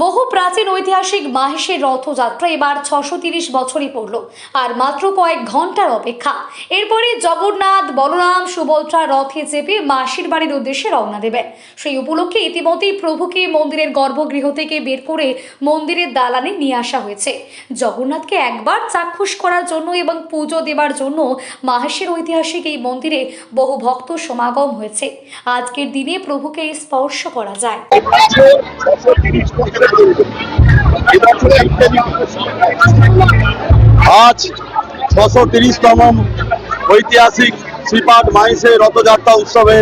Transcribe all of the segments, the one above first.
বহু প্রাচীন ঐতিহাসিক মাহেশের রথযাত্রা এবার 630 বছরই পড়ল, আর মাত্র কয়েক ঘন্টার অপেক্ষা। এরপরে জগন্নাথ, বলরাম, সুভদ্রা রথে চেপে মাসির বাড়ির উদ্দেশ্যে রওনা দেবে। সেই উপলক্ষে ইতিমধ্যেই প্রভুকে মন্দিরের গর্ভগৃহ থেকে বের করে মন্দিরের দালানে নিয়ে আসা হয়েছে। জগন্নাথকে একবার চাক্ষুষ করার জন্য এবং পুজো দেবার জন্য মাহেশের ঐতিহাসিক এই মন্দিরে বহু ভক্ত সমাগম হয়েছে। আজকের দিনে প্রভুকে স্পর্শ করা যায়। আজ 630তম ঐতিহাসিক শ্রীপাদ মাহেশের রথযাত্রা উৎসবে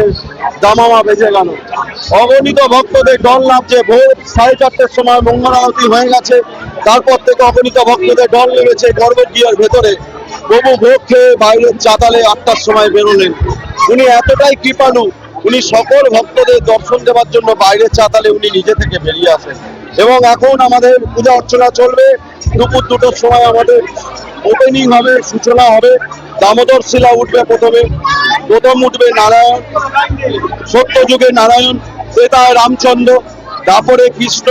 দামামা বেজে গেল। অগণিত ভক্তদের ঢল নামছে। ভোর 4:30টার সময় মঙ্গল আরতি হয়ে গেছে। তারপর থেকে অগণিত ভক্তদের ঢল নেমেছে গর্ভগৃহের ভেতরে। প্রভু ভোগ খেয়ে বাইরের চাতালে 8টার সময় বেরোলেন। উনি এতটাই কৃপালু, উনি সকল ভক্তদের দর্শন দেওয়ার জন্য বাইরের চাতালে উনি নিজে থেকে বেরিয়ে আসেন। এবং এখন আমাদের পূজা অর্চনা চলবে। দুপুর 2টোর সময় আমাদের ওপেনিং হবে, সূচনা হবে। দামোদর শিলা উঠবে প্রথম উঠবে নারায়ণ, সত্যযুগে নারায়ণ, ত্রেতায় রামচন্দ্র, তারপরে কৃষ্ণ,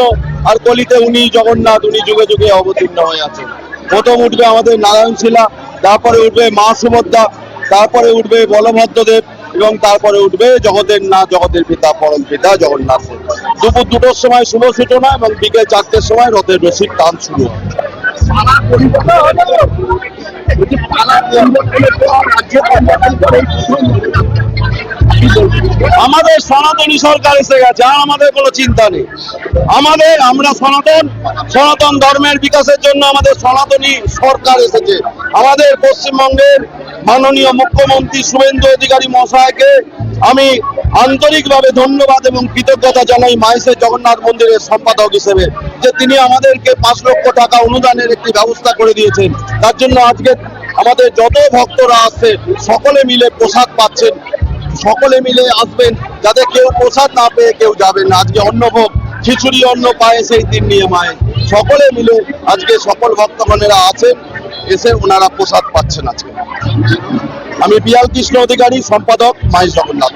আর কলিতে উনি জগন্নাথ, উনি যুগে যুগে অবতীর্ণ হয়ে আছেন। প্রথম উঠবে আমাদের নারায়ণ শিলা, তারপরে উঠবে মা সুভদ্রা, তারপরে উঠবে বলভদ্রদেব, এবং তারপরে উঠবে জগতের নাথ, জগতের পিতা, পরম পিতা জগন্নাথ। দুপুর 2টোর সময় শুভ সূচনা এবং বিকেল 4টের সময় রথের রশির টান শুরু হয়। আমাদের সনাতনী সরকার এসে গেছে, আর আমাদের কোনো চিন্তা নেই। আমরা সনাতন ধর্মের বিকাশের জন্য আমাদের সনাতনী সরকার এসেছে। আমাদের পশ্চিমবঙ্গের মাননীয় মুখ্যমন্ত্রী শুভেন্দু অধিকারী মহাশয়কে আমি আন্তরিকভাবে ধন্যবাদ এবং কৃতজ্ঞতা জানাই মাহেশের জগন্নাথ মন্দিরের সম্পাদক হিসেবে, যে তিনি আমাদেরকে 5 লক্ষ টাকা অনুদানের একটি ব্যবস্থা করে দিয়েছেন। তার জন্য আজকে আমাদের যত ভক্তরা আসছে সকলে মিলে প্রসাদ পাচ্ছেন। সকলে মিলে আসবেন, যাতে কেউ প্রসাদ না পেয়ে কেউ যাবেন না। আজকে অন্নভোগ, খিচুড়ি, অন্ন পায়ে সেই 3 নিয়ে মায়ে সকলে মিলে আজকে সকল ভক্তগণেরা আছেন, এসে ওনারা প্রসাদ পাচ্ছেন। আজকে আমি পিয়াল কৃষ্ণ অধিকারী, সম্পাদক মাহেশ জগন্নাথ।